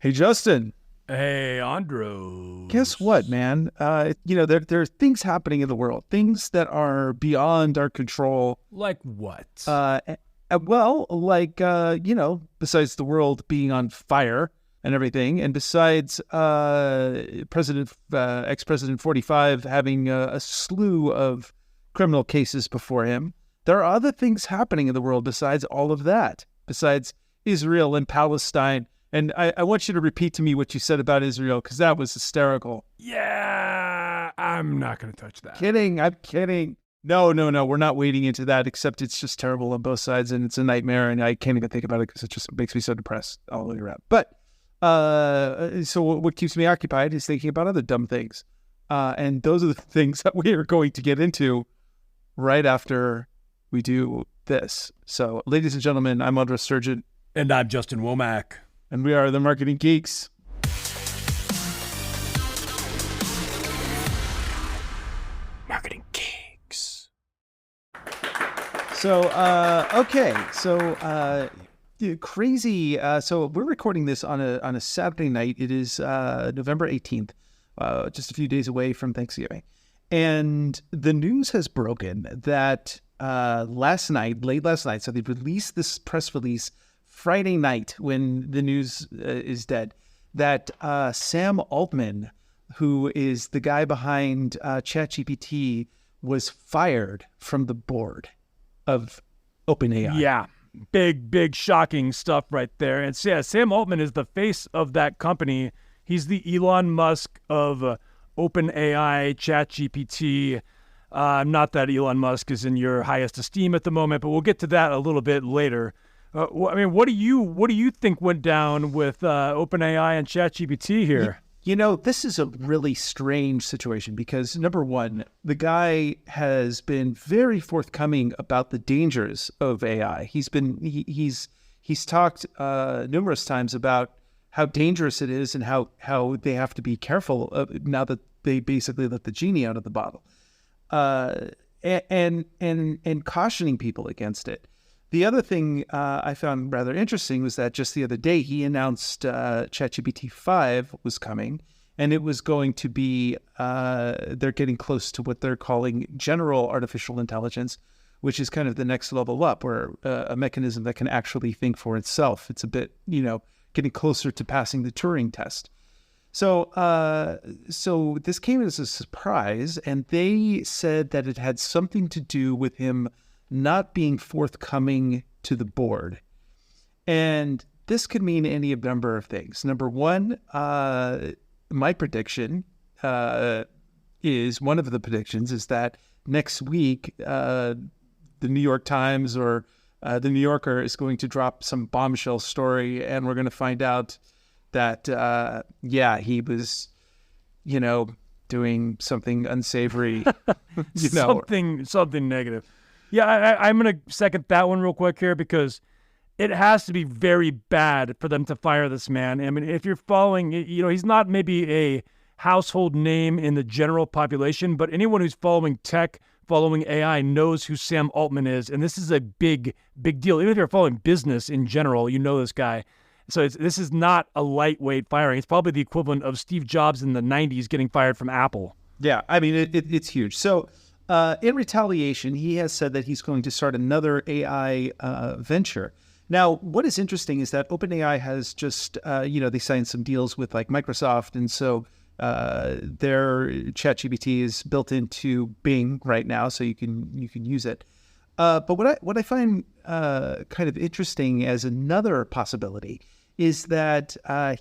Hey, Justin. Hey, Andros. Guess what, man? There are things happening in the world, things that are beyond our control. Like what? Besides the world being on fire and everything, and besides ex-President 45 having a slew of criminal cases before him, there are other things happening in the world besides all of that, besides Israel and Palestine. And I want you to repeat to me what you said about Israel, because that was hysterical. Yeah, I'm not going to touch that. I'm kidding. No, we're not wading into that, except it's just terrible on both sides, and it's a nightmare, and I can't even think about it because it just makes me so depressed all the way around. But so what keeps me occupied is thinking about other dumb things. And those are the things that we are going to get into right after we do this. So, ladies and gentlemen, I'm Andros Sturgeon. And I'm Justin Womack. And we are the Marketing Geeks. Marketing Geeks. Crazy. So we're recording this on a Saturday night. It is November 18th, just a few days away from Thanksgiving. And the news has broken that late last night, so they released this press release Friday night when the news is dead, that Sam Altman, who is the guy behind Chat GPT, was fired from the board of OpenAI. Yeah, big, shocking stuff right there. And so, yeah, Sam Altman is the face of that company. He's the Elon Musk of OpenAI, Chat GPT. Not that Elon Musk is in your highest esteem at the moment, but we'll get to that a little bit later. What do you think went down with OpenAI and ChatGPT here? This is a really strange situation because, number one, the guy has been very forthcoming about the dangers of AI. He's talked numerous times about how dangerous it is and how they have to be careful now that they basically let the genie out of the bottle, and cautioning people against it. The other thing I found rather interesting was that just the other day he announced ChatGPT 5 was coming, and it was going to be, they're getting close to what they're calling general artificial intelligence, which is kind of the next level up, where a mechanism that can actually think for itself. It's a bit, getting closer to passing the Turing test. So this came as a surprise, and they said that it had something to do with him not being forthcoming to the board. And this could mean any number of things. Number one, my prediction is that next week, the New York Times or the New Yorker is going to drop some bombshell story, and we're going to find out that, he was, doing something unsavory, something negative. Yeah, I'm going to second that one real quick here because it has to be very bad for them to fire this man. I mean, if you're following, he's not maybe a household name in the general population, but anyone who's following tech, following AI knows who Sam Altman is. And this is a big deal. Even if you're following business in general, you know this guy. So this is not a lightweight firing. It's probably the equivalent of Steve Jobs in the 90s getting fired from Apple. Yeah, I mean, it's huge. So in retaliation, he has said that he's going to start another AI venture. Now, what is interesting is that OpenAI has just, they signed some deals with like Microsoft, and so their ChatGPT is built into Bing right now, so you can use it. But what I find kind of interesting as another possibility is that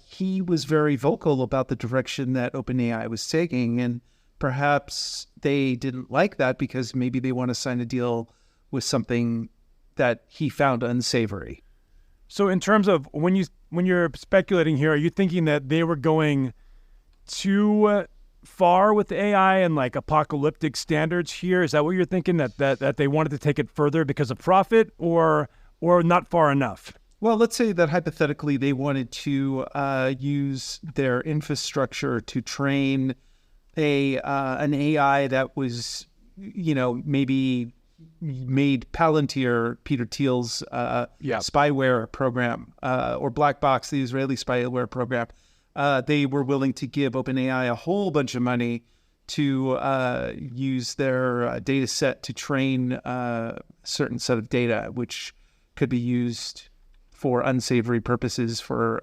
he was very vocal about the direction that OpenAI was taking, and perhaps they didn't like that because maybe they want to sign a deal with something that he found unsavory. So in terms of when you're speculating here, are you thinking that they were going too far with AI and like apocalyptic standards here? Is that what you're thinking, that they wanted to take it further because of profit, or not far enough? Well, let's say that hypothetically they wanted to use their infrastructure to train an AI that was, maybe made Palantir, Peter Thiel's spyware program, or Black Box, the Israeli spyware program, they were willing to give OpenAI a whole bunch of money to use their data set to train a certain set of data, which could be used for unsavory purposes for,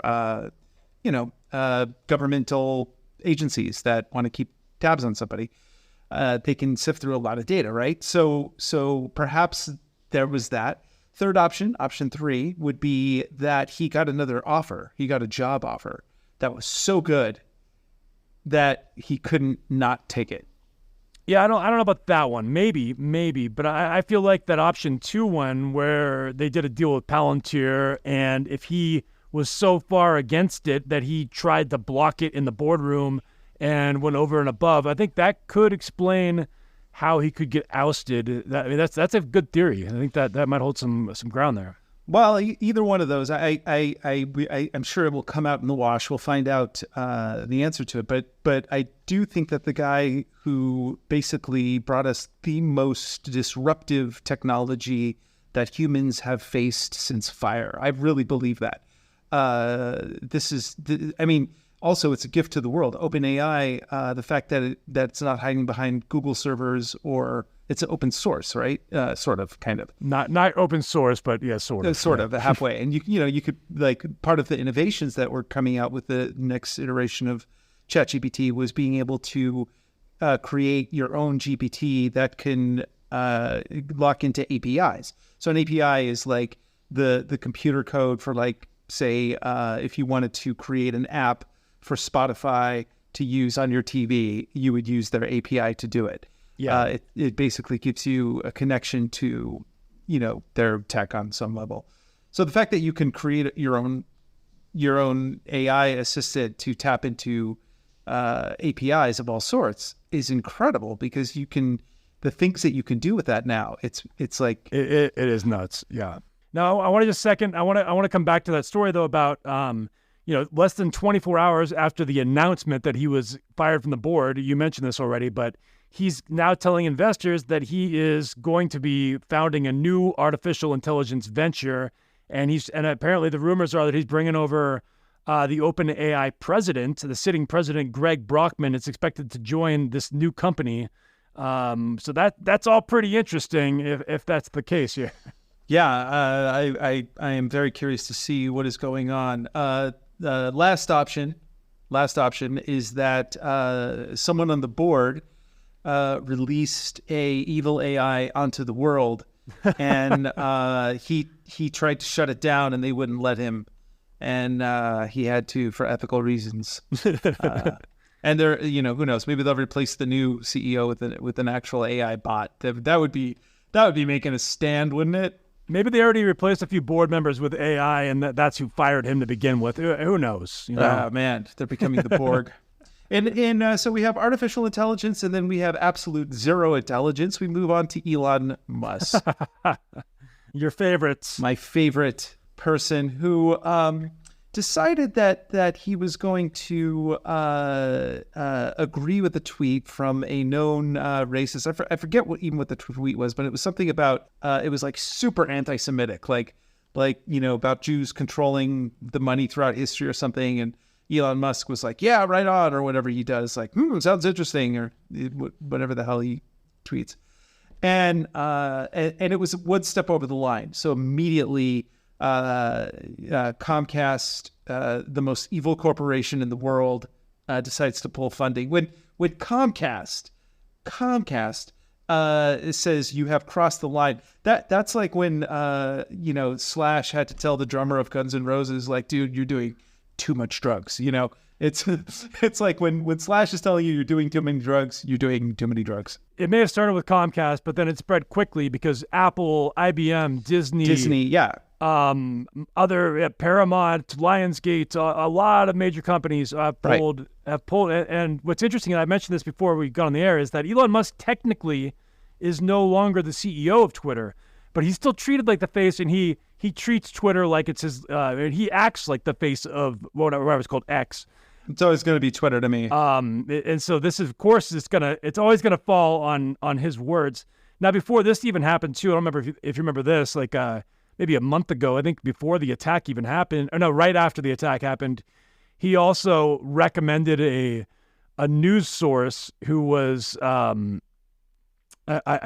governmental agencies that want to keep tabs on somebody. They can sift through a lot of data, right? So perhaps there was that. Third option, option 3, would be that he got another offer. He got a job offer that was so good that he couldn't not take it. Yeah, I don't know about that one. Maybe, but I feel like that option 2 one where they did a deal with Palantir, and if he was so far against it that he tried to block it in the boardroom and went over and above, I think that could explain how he could get ousted. That's a good theory. I think that might hold some ground there. Well, either one of those, I'm sure it will come out in the wash. We'll find out the answer to it. But I do think that the guy who basically brought us the most disruptive technology that humans have faced since fire, I really believe that. Also, it's a gift to the world. OpenAI, the fact that it's not hiding behind Google servers, or it's open source, right? Sort of, kind of. Not open source, but yeah, sort of. Sort of, halfway. And you could, like, part of the innovations that were coming out with the next iteration of Chat GPT was being able to create your own GPT that can lock into APIs. So an API is like the computer code for, like, say, if you wanted to create an app for Spotify to use on your TV, you would use their API to do it. Yeah, it basically gives you a connection to, their tech on some level. So the fact that you can create your own AI assistant to tap into APIs of all sorts is incredible, because the things that you can do with that now, it's like it is nuts. Yeah. Now I want to just second. I want to come back to that story though about less than 24 hours after the announcement that he was fired from the board. You mentioned this already, but he's now telling investors that he is going to be founding a new artificial intelligence venture, and apparently the rumors are that he's bringing over the OpenAI president, the sitting president, Greg Brockman. It's expected to join this new company. So that's all pretty interesting if that's the case here. Yeah, I am very curious to see what is going on. The last option is that someone on the board released a evil AI onto the world, and he tried to shut it down, and they wouldn't let him, and he had to for ethical reasons. And there, who knows? Maybe they'll replace the new CEO with an actual AI bot. That would be making a stand, wouldn't it? Maybe they already replaced a few board members with AI, and that's who fired him to begin with. Who knows? Oh, man, they're becoming the Borg. And so we have artificial intelligence, and then we have absolute zero intelligence. We move on to Elon Musk. Your favorites. My favorite person, who decided that he was going to agree with a tweet from a known racist. I forget what the tweet was, but it was something about it was like super anti-Semitic, like about Jews controlling the money throughout history or something. And Elon Musk was like, "Yeah, right on," or whatever he does, like, "Sounds interesting," or whatever the hell he tweets. And it was one step over the line. So immediately, Comcast, the most evil corporation in the world, decides to pull funding. When Comcast says you have crossed the line, that's like when Slash had to tell the drummer of Guns N' Roses, like, "Dude, you're doing too much drugs." It's like when Slash is telling you you're doing too many drugs, you're doing too many drugs. It may have started with Comcast, but then it spread quickly because Apple, IBM, Disney, yeah. Other Paramount, Lionsgate, a lot of major companies have pulled. And what's interesting, and I mentioned this before we got on the air, is that Elon Musk technically is no longer the CEO of Twitter, but he's still treated like the face, and he treats Twitter like it's his. He acts like the face of whatever it was called, X. It's always going to be Twitter to me. And so this is, of course, it's always gonna fall on his words. Now, before this even happened, too, I don't remember if you remember this, like maybe a month ago, I think before the attack even happened, or no, right after the attack happened, he also recommended a news source who was, I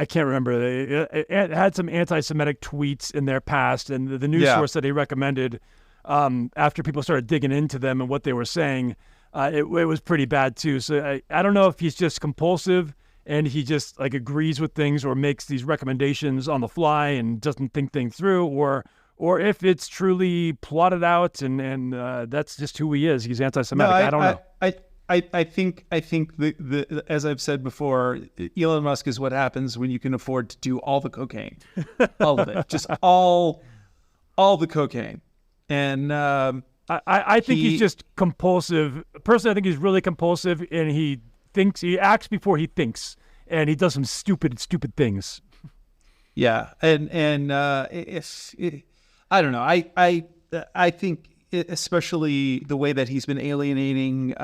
can't remember, it had some anti-Semitic tweets in their past, and the news source that he recommended, after people started digging into them and what they were saying, it was pretty bad, too. So I don't know if he's just compulsive and he just like agrees with things or makes these recommendations on the fly and doesn't think things through, or if it's truly plotted out and that's just who he is. He's anti-Semitic. No, I don't know. I think the as I've said before, Elon Musk is what happens when you can afford to do all the cocaine, all of it, just all the cocaine, and I think he's just compulsive. Personally, I think he's really compulsive, and he acts before he thinks, and he does some stupid things. Yeah, and I don't know. I think especially the way that he's been alienating,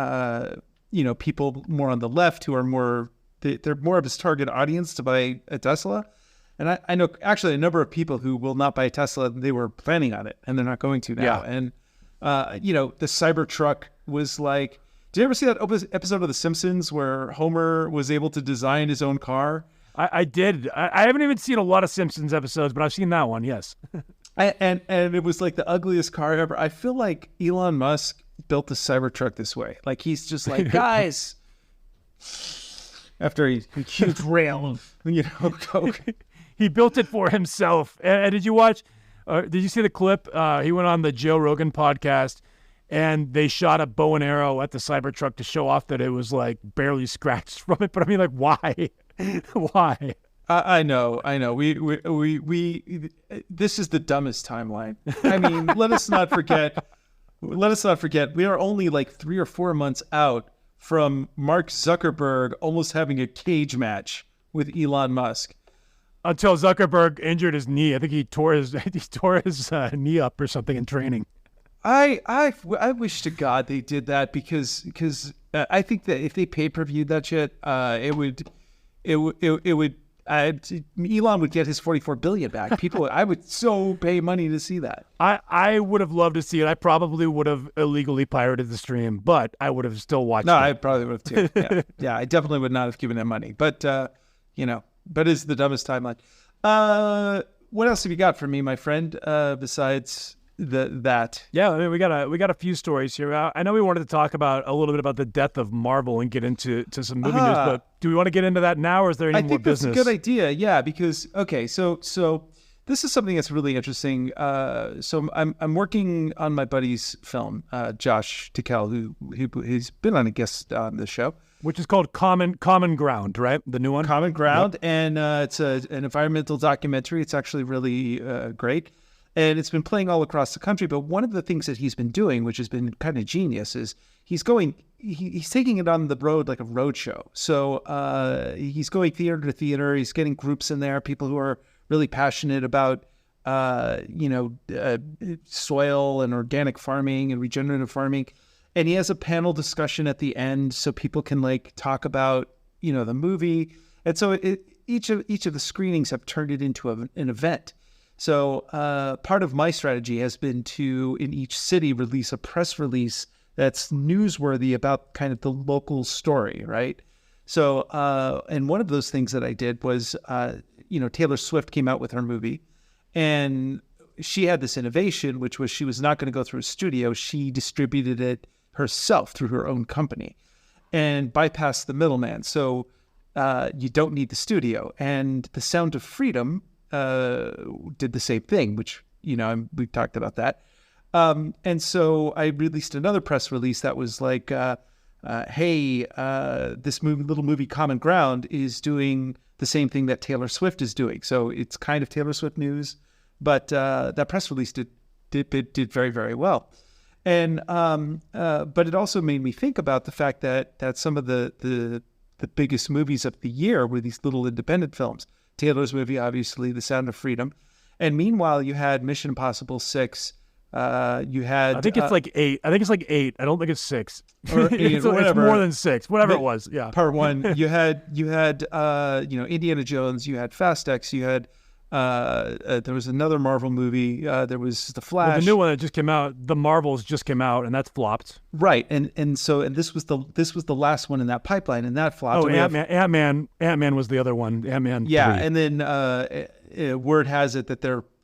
people more on the left who are they're more of his target audience to buy a Tesla. And I know actually a number of people who will not buy a Tesla. They were planning on it, and they're not going to now. Yeah. And the Cybertruck was like. Did you ever see that episode of The Simpsons where Homer was able to design his own car? I did. I haven't even seen a lot of Simpsons episodes, but I've seen that one, yes. And it was like the ugliest car ever. I feel like Elon Musk built the Cybertruck this way. Like he's just like, guys, after a huge rail of coke. He built it for himself. And did you watch, did you see the clip? He went on the Joe Rogan podcast, and they shot a bow and arrow at the Cybertruck to show off that it was like barely scratched from it. But I mean, like, why? Why? I know. We this is the dumbest timeline. I mean, let us not forget. We are only like 3 or 4 months out from Mark Zuckerberg almost having a cage match with Elon Musk. Until Zuckerberg injured his knee. I think he tore his knee up or something in training. I wish to God they did that because I think that if they pay-per-viewed that shit, Elon would get his $44 billion back. I would so pay money to see that. I would have loved to see it. I probably would have illegally pirated the stream, but I would have still watched it. No, I probably would have too. Yeah, I definitely would not have given him money. But but it's the dumbest timeline. What else have you got for me, my friend? Besides that? Yeah, I mean, we got a few stories here. I know we wanted to talk about a little bit about the death of Marvel and get into some movie news, but do we want to get into that now, or is there any more business? I think that's a good idea. Yeah, because so this is something that's really interesting. So I'm working on my buddy's film, Josh Tikel, who's been on a guest on the show, which is called Common Ground, right? The new one, Common Ground, yep. And it's an environmental documentary. It's actually really great. And it's been playing all across the country. But one of the things that he's been doing, which has been kind of genius, is he's taking it on the road like a road show. So he's going theater to theater. He's getting groups in there, people who are really passionate about, soil and organic farming and regenerative farming. And he has a panel discussion at the end so people can like talk about, the movie. And so each of the screenings have turned it into an event. So part of my strategy has been to, in each city, release a press release that's newsworthy about kind of the local story, right? So, and one of those things that I did was, Taylor Swift came out with her movie, and she had this innovation, which was she was not going to go through a studio. She distributed it herself through her own company and bypassed the middleman. So you don't need the studio. And The Sound of Freedom did the same thing, which, we've talked about that. And so I released another press release that was like, hey, this little movie Common Ground is doing the same thing that Taylor Swift is doing. So it's kind of Taylor Swift news, but that press release did very, very well. And but it also made me think about the fact that some of the biggest movies of the year were these little independent films. Taylor's movie, obviously, The Sound of Freedom. And meanwhile, you had Mission Impossible 6, You had, I think it's like 8. I think it's like 8. I don't think it's 6. Or 8, it's whatever. more than 6. Whatever it was. Yeah. Part 1. You had Indiana Jones. You had Fast X. You had there was another Marvel movie. There was The Flash. Well, the new one that just came out, The Marvels just came out, and that's flopped. Right, and this was the last one in that pipeline, and that flopped. Oh, Ant-Man was the other one. Ant-Man. Yeah, 3. and then word has it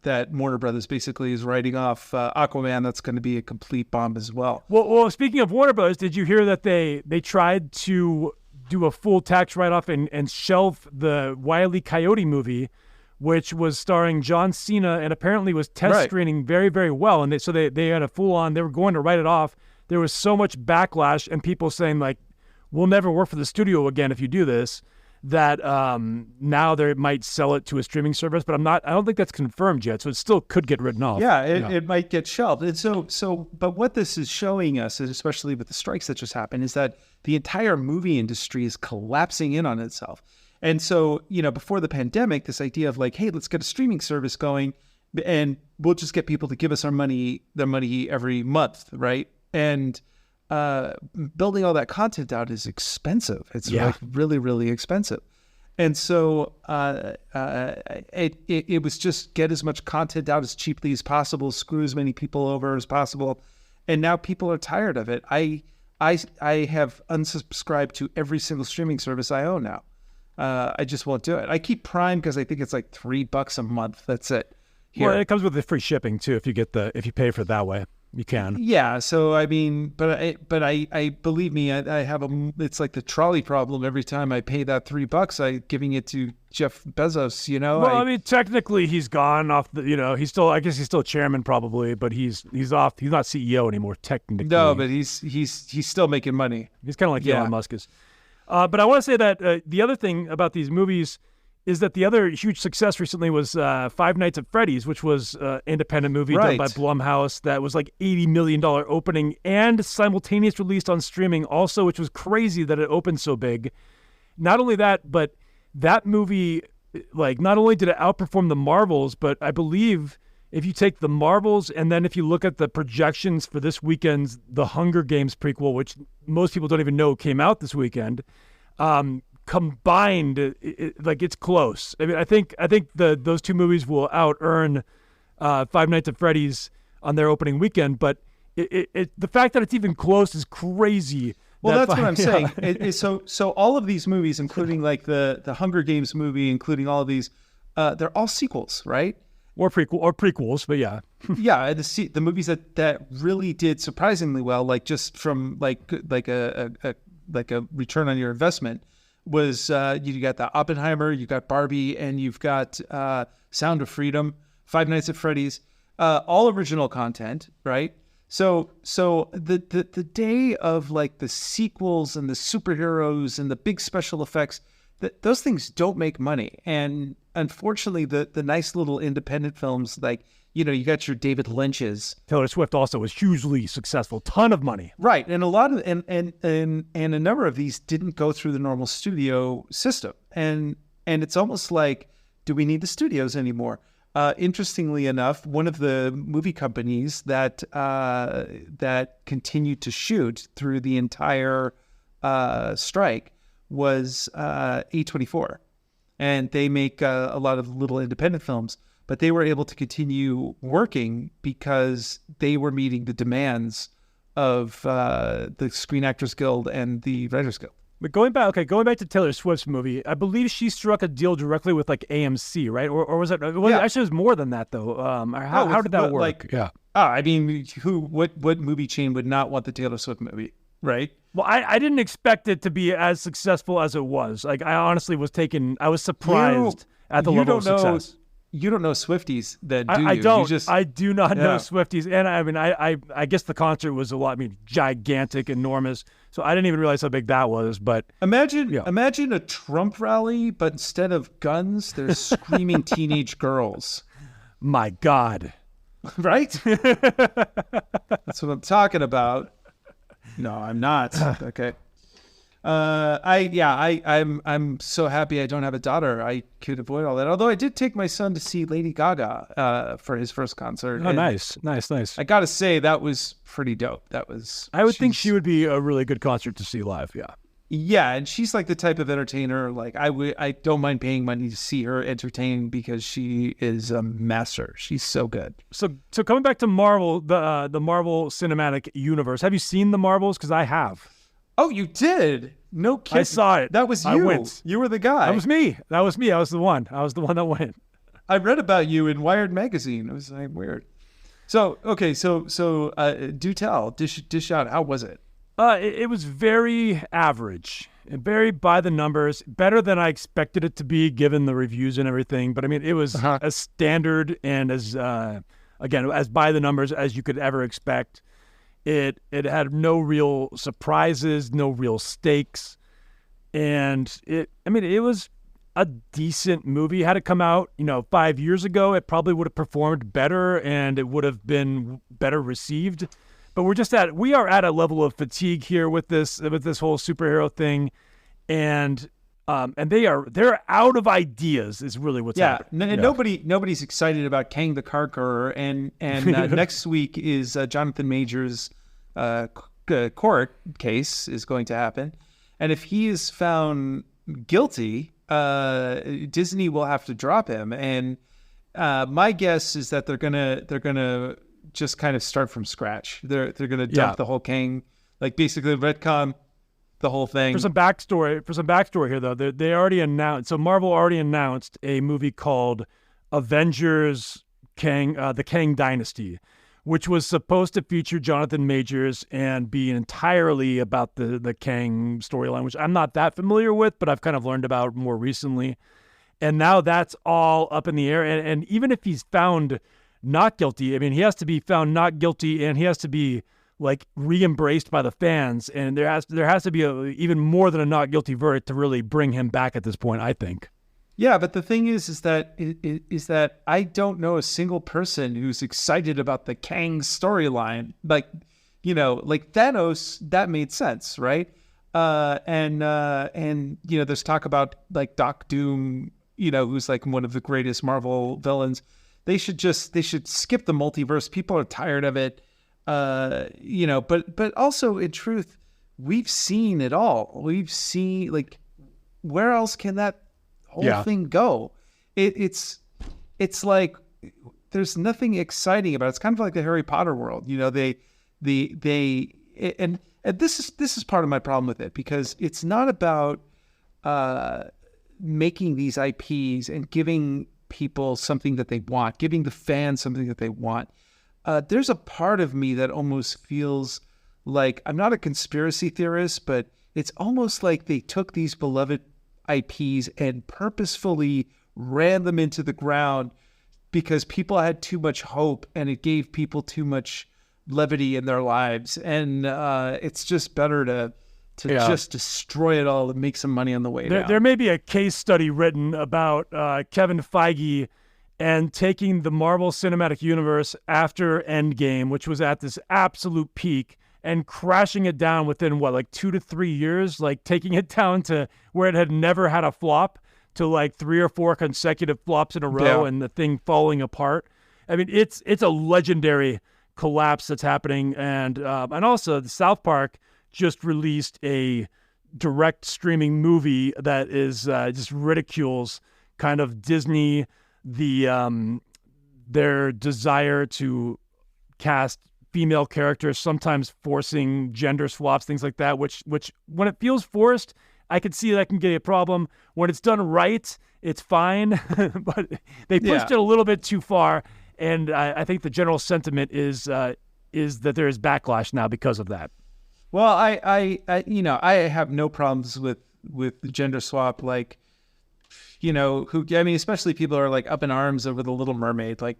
that Warner Brothers basically is writing off Aquaman. That's going to be a complete bomb as well. Well, speaking of Warner Brothers, did you hear that they tried to do a full tax write-off and shelve the Wile E. Coyote movie, which was starring John Cena and apparently was test screening very, very well. And they had a full-on, they were going to write it off. There was so much backlash and people saying, like, we'll never work for the studio again if you do this, that now they might sell it to a streaming service. But I don't think that's confirmed yet. So it still could get written off. Yeah, it might get shelved. And but what this is showing us, especially with the strikes that just happened, is that the entire movie industry is collapsing in on itself. And so, before the pandemic, this idea of like, hey, let's get a streaming service going and we'll just get people to give us their money every month, right? And building all that content out is expensive. It's like really, really expensive. And so it was just get as much content out as cheaply as possible, screw as many people over as possible. And now people are tired of it. I have unsubscribed to every single streaming service I own now. I just won't do it. I keep Prime because I think it's like $3 a month. That's it. Here. Well, it comes with the free shipping too. If you pay for it that way, you can. Yeah. So I mean, but I believe me, I have it's like the trolley problem. Every time I pay that $3, I'm giving it to Jeff Bezos. Well, I mean, technically he's gone off the. He's still. I guess he's still chairman probably, but he's off. He's not CEO anymore technically. No, but he's still making money. He's kind of like Elon Musk is. But I want to say that the other thing about these movies is that the other huge success recently was Five Nights at Freddy's, which was an independent movie done by Blumhouse that was like $80 million opening and simultaneous released on streaming also, which was crazy that it opened so big. Not only that, but that movie, like, not only did it outperform the Marvels, but I believe if you take the Marvels and then if you look at the projections for this weekend's The Hunger Games prequel, which most people don't even know came out this weekend, combined, it's close. I mean, I think those two movies will out-earn Five Nights at Freddy's on their opening weekend, but the fact that it's even close is crazy. Well, that's what I'm saying. So all of these movies, including like the Hunger Games movie, including all of these, they're all sequels, right? Or prequels, but yeah. Yeah, the movies that really did surprisingly well, like just from like a return on your investment, was you got the Oppenheimer, you got Barbie, and you've got Sound of Freedom, Five Nights at Freddy's, all original content, right? So the day of like the sequels and the superheroes and the big special effects, those things don't make money. And unfortunately, the nice little independent films, like, you got your David Lynch's. Taylor Swift also was hugely successful, ton of money. Right. And a lot of, and a number of these didn't go through the normal studio system. And it's almost like, do we need the studios anymore? Interestingly enough, one of the movie companies that continued to shoot through the entire strike was A24. And they make a lot of little independent films, but they were able to continue working because they were meeting the demands of the Screen Actors Guild and the Writers Guild. But going back to Taylor Swift's movie, I believe she struck a deal directly with like AMC, right? Or was it? Actually, it was more than that though. How did that work? I mean, what movie chain would not want the Taylor Swift movie, right? Well, I didn't expect it to be as successful as it was. Like, I honestly I was surprised at the level of success. You don't know Swifties, then, do you? I don't. I do not know Swifties. And I mean, I guess the concert was gigantic, enormous. So I didn't even realize how big that was. But imagine a Trump rally, but instead of guns, there's screaming teenage girls. My God. Right? That's what I'm talking about. No, I'm not. Okay. I'm so happy I don't have a daughter. I could avoid all that. Although I did take my son to see Lady Gaga for his first concert. Oh, nice. I gotta say that was pretty dope. I would think she would be a really good concert to see live. Yeah. Yeah, and she's like the type of entertainer, like I don't mind paying money to see her entertain because she is a master. She's so good. So coming back to Marvel, the Marvel Cinematic Universe, have you seen the Marvels? Because I have. Oh, you did? No kidding. I saw it. That was you. I went. You were the guy. That was me. I was the one that went. I read about you in Wired magazine. It was like weird. So okay, so do tell, dish out. How was it? It was very average, very by the numbers, better than I expected it to be given the reviews and everything. But I mean, it was as standard and as by the numbers as you could ever expect. It had no real surprises, no real stakes, and it was a decent movie. Had it come out, 5 years ago, it probably would have performed better and it would have been better received. But we are at a level of fatigue here with this whole superhero thing, and they're out of ideas is really what's happening. Nobody's excited about Kang the Conqueror, and next week is Jonathan Majors' court case is going to happen, and if he is found guilty, Disney will have to drop him. And my guess is that they're gonna just kind of start from scratch. They're going to dump the whole Kang, like basically retcon the whole thing. For some backstory here, though, they already announced. So Marvel already announced a movie called Avengers Kang, the Kang Dynasty, which was supposed to feature Jonathan Majors and be entirely about the Kang storyline, which I'm not that familiar with, but I've kind of learned about more recently. And now that's all up in the air. And even if he's found not guilty, I mean, he has to be found not guilty, and he has to be like re-embraced by the fans, and there has to be even more than a not guilty verdict to really bring him back at this point, I think. Yeah, but the thing is that I don't know a single person who's excited about the Kang storyline. Like Thanos, that made sense, right? And there's talk about like Doc Doom, who's like one of the greatest Marvel villains. They should skip the multiverse. People are tired of it, but also in truth, we've seen it all. We've seen, like, where else can that whole thing go? It's like there's nothing exciting about it. It's kind of like the Harry Potter world. And this is part of my problem with it, because it's not about making these IPs and giving people something that they want, giving the fans something that they want. There's a part of me that almost feels like, I'm not a conspiracy theorist, but it's almost like they took these beloved IPs and purposefully ran them into the ground because people had too much hope and it gave people too much levity in their lives. And it's just better to just destroy it all and make some money on the way down. There may be a case study written about Kevin Feige and taking the Marvel Cinematic Universe after Endgame, which was at this absolute peak, and crashing it down within, 2 to 3 years, like taking it down to where it had never had a flop to like 3 or 4 consecutive flops in a row and the thing falling apart. I mean, it's a legendary collapse that's happening. And also the South Park just released a direct streaming movie that is just ridicules kind of Disney, their desire to cast female characters, sometimes forcing gender swaps, things like that, which when it feels forced, I could see that can get a problem. When it's done right, it's fine, but they pushed it a little bit too far. And I think the general sentiment is that there is backlash now because of that. Well, I have no problems with the gender swap, especially people are like up in arms over the Little Mermaid, like,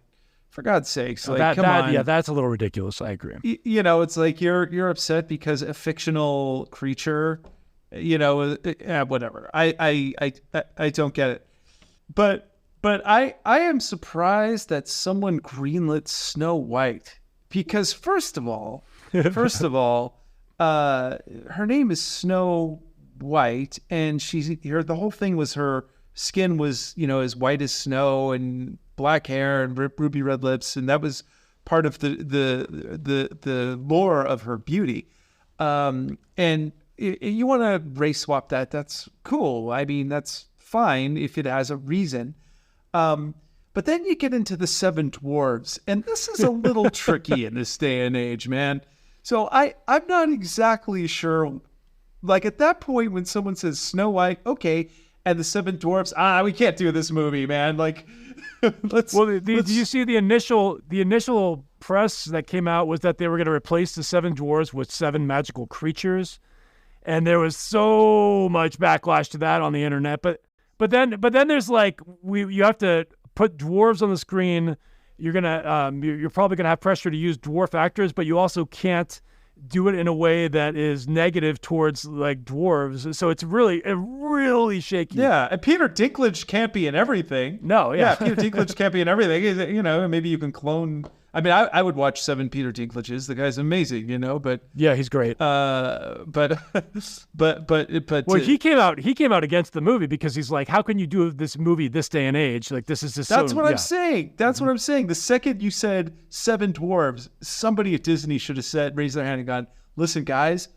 for God's sakes, come on. Yeah, that's a little ridiculous. I agree. It's like you're upset because a fictional creature, whatever. I don't get it. But I am surprised that someone greenlit Snow White, because first of all, her name is Snow white, and the whole thing was her skin was, as white as snow and black hair and ruby red lips, and that was part of the lore of her beauty. And you want to race swap that, that's cool. I mean, that's fine if it has a reason. But then you get into the seven dwarves, and this is a little tricky in this day and age, man. So I'm not exactly sure. Like at that point when someone says Snow White, okay, and the seven dwarfs, we can't do this movie, man. Like, did you see the initial press that came out was that they were going to replace the seven dwarves with seven magical creatures, and there was so much backlash to that on the internet. But then there's like you have to put dwarves on the screen. You're probably gonna have pressure to use dwarf actors, but you also can't do it in a way that is negative towards like dwarves. So it's really shaky. Yeah, and Peter Dinklage can't be in everything. No, yeah, Peter Dinklage can't be in everything. Maybe you can clone. I mean, I would watch 7 Peter Dinklages. The guy's amazing, But yeah, he's great. But he came out against the movie because he's like, how can you do this movie this day and age? Like this is just. That's what I'm saying. That's what I'm saying. The second you said 7 dwarves, somebody at Disney should have raised their hand and gone, listen, guys,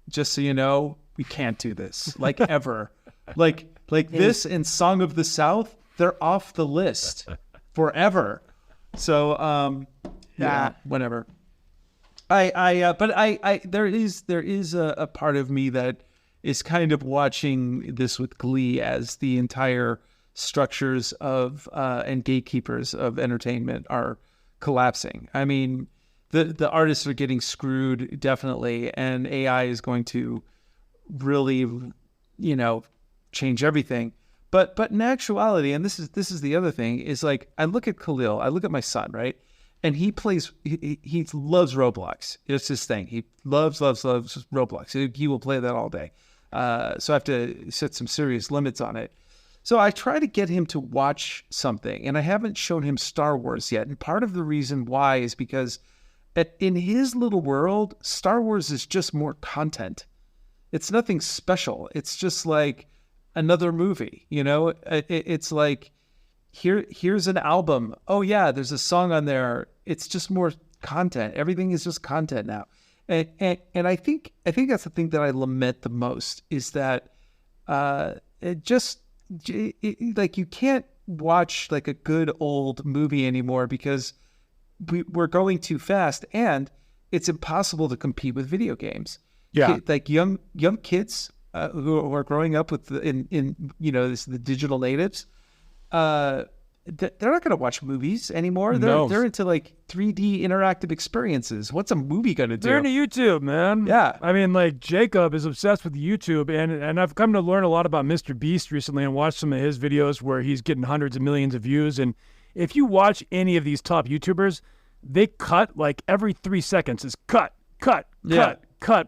just so you know, we can't do this like ever. like this and Song of the South, they're off the list forever. So, whatever. There is a part of me that is kind of watching this with glee as the entire structures of and gatekeepers of entertainment are collapsing. I mean, the artists are getting screwed definitely, and AI is going to really, change everything. But in actuality, and this is the other thing, is like I look at Khalil, I look at my son, right? And he loves Roblox. It's his thing. He loves Roblox. He will play that all day. So I have to set some serious limits on it. So I try to get him to watch something, and I haven't shown him Star Wars yet. And part of the reason why is because in his little world, Star Wars is just more content. It's nothing special. It's just like another movie, it's like, here's an album. Oh yeah, there's a song on there. It's just more content. Everything is just content now. And I think that's the thing that I lament the most is that, like you can't watch like a good old movie anymore because we're going too fast and it's impossible to compete with video games. Yeah. Like young kids, who are growing up with the digital natives, they're not going to watch movies anymore. They're into like 3D interactive experiences. What's a movie going to do? They're into YouTube, man. Yeah. I mean, like Jacob is obsessed with YouTube, and I've come to learn a lot about Mr. Beast recently and watched some of his videos where he's getting hundreds of millions of views. And if you watch any of these top YouTubers, they cut like every 3 seconds is cut,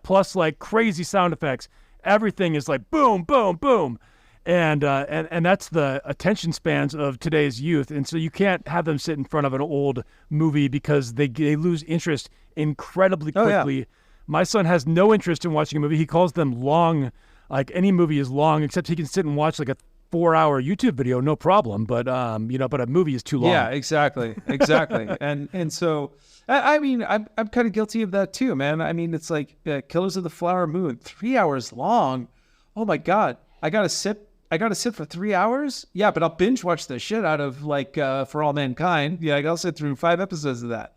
plus like crazy sound effects. Everything is like boom, boom, boom. And that's the attention spans of today's youth. And so you can't have them sit in front of an old movie because they lose interest incredibly quickly. Yeah. My son has no interest in watching a movie. He calls them long, like any movie is long, except he can sit and watch like a 4-hour YouTube video, no problem. But but a movie is too long. Yeah, exactly. and so I mean, I'm kind of guilty of that too, man. I mean, it's like Killers of the Flower Moon, 3 hours long. Oh my God, I gotta sit for 3 hours. Yeah, but I'll binge watch the shit out of like For All Mankind. Yeah, I'll sit through 5 episodes of that.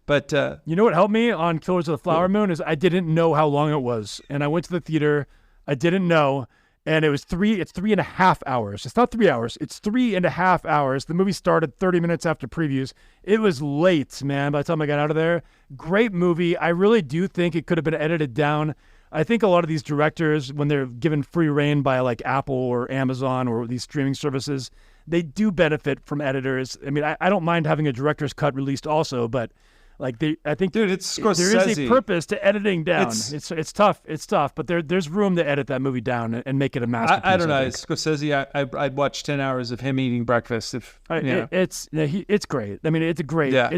But you know what helped me on Killers of the Flower Moon is I didn't know how long it was, and I went to the theater. I didn't know. And it's 3.5 hours. It's not 3 hours. It's 3.5 hours. The movie started 30 minutes after previews. It was late, man, by the time I got out of there. Great movie. I really do think it could have been edited down. I think a lot of these directors, when they're given free reign by like Apple or Amazon or these streaming services, they do benefit from editors. I mean, I don't mind having a director's cut released also, but like I think dude, it's Scorsese. There is a purpose to editing down. It's tough. It's tough, but there's room to edit that movie down and make it a masterpiece. I don't know. Scorsese, I'd watch 10 hours of him eating breakfast. It's great. I mean, it's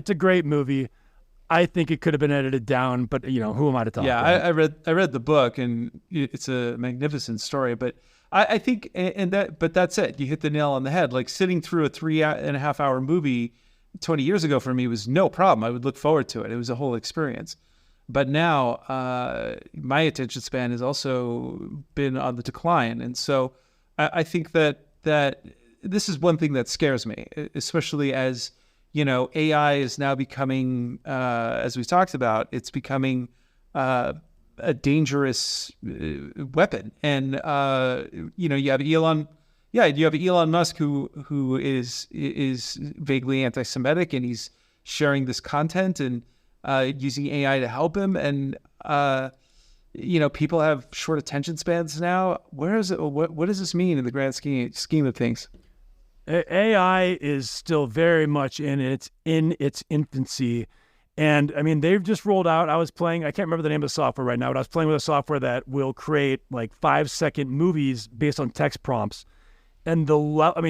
a great movie. I think it could have been edited down, but who am I to talk? Yeah, I read the book, and it's a magnificent story. But I think, but that's it. You hit the nail on the head. Like sitting through a 3.5 hour movie 20 years ago for me was no problem. I would look forward to it. It was a whole experience. But now my attention span has also been on the decline, and so I think that this is one thing that scares me, especially as AI is now becoming, as we talked about, it's becoming a dangerous weapon. And you have Elon, you have Elon Musk who is vaguely anti-Semitic, and he's sharing this content and using AI to help him. And people have short attention spans now. Where is it? What does this mean in the grand scheme of things? AI is still very much in its infancy. And I mean, they've just rolled out, I can't remember the name of the software right now, but I was playing with a software that will create like 5-second movies based on text prompts. And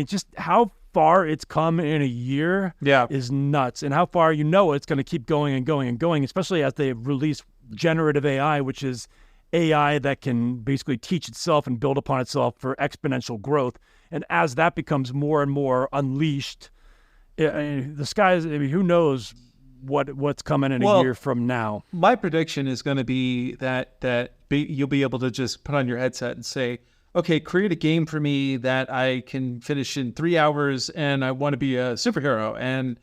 just how far it's come in a year is nuts. And how far it's going to keep going and going and going, especially as they release generative AI, which is AI that can basically teach itself and build upon itself for exponential growth. And as that becomes more and more unleashed, the skies, who knows what's coming in a year from now. My prediction is going to be that you'll be able to just put on your headset and say, okay, create a game for me that I can finish in 3 hours, and I want to be a superhero. And,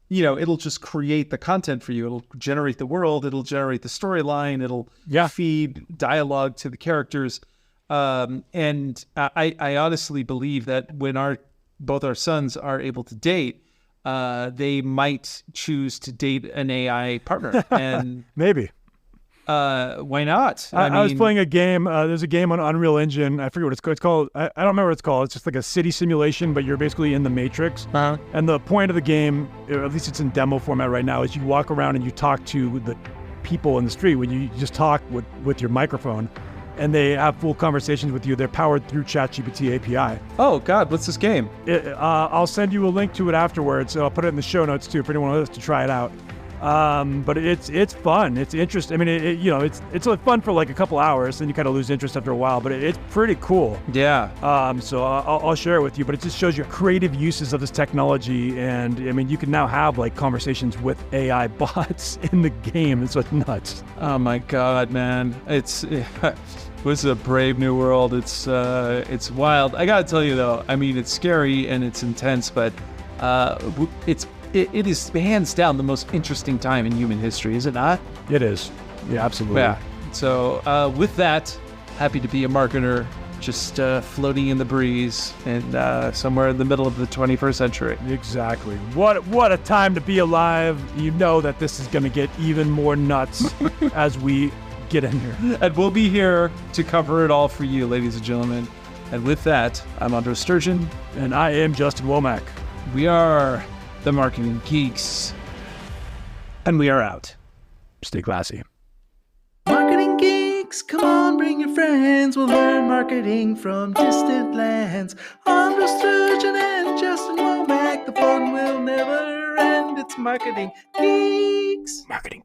it'll just create the content for you. It'll generate the world. It'll generate the storyline. It'll feed dialogue to the characters. And I honestly believe that when both our sons are able to date, they might choose to date an AI partner. And maybe. Why not? I was playing a game. There's a game on Unreal Engine. I forget what it's called. It's called, I don't remember what it's called. It's just like a city simulation, but you're basically in the Matrix. Uh-huh. And the point of the game, at least it's in demo format right now, is you walk around and you talk to the people in the street. When you just talk with your microphone, and they have full conversations with you. They're powered through Chat GPT API. Oh God, what's this game? I'll send you a link to it afterwards. So I'll put it in the show notes too for anyone who wants to try it out. But it's fun. It's interesting. I mean, it's fun for like a couple hours, then you kind of lose interest after a while. But it's pretty cool. Yeah. So I'll share it with you. But it just shows you creative uses of this technology, and I mean, you can now have like conversations with AI bots in the game. It's like nuts. Oh my God, man! It's a brave new world. It's wild. I gotta tell you though. I mean, it's scary and it's intense, but it is hands down the most interesting time in human history, is it not? It is. Yeah, absolutely. Yeah. So with that, happy to be a marketer, just floating in the breeze and somewhere in the middle of the 21st century. Exactly. What a time to be alive. You know that this is going to get even more nuts as we get in here. And we'll be here to cover it all for you, ladies and gentlemen. And with that, I'm Andre Sturgeon. And I am Justin Womack. We are the Marketing Geeks. And we are out. Stay classy. Marketing Geeks, come on, bring your friends. We'll learn marketing from distant lands. Andre Sturgeon and Justin Womack, the fun will never end. It's Marketing Geeks. Marketing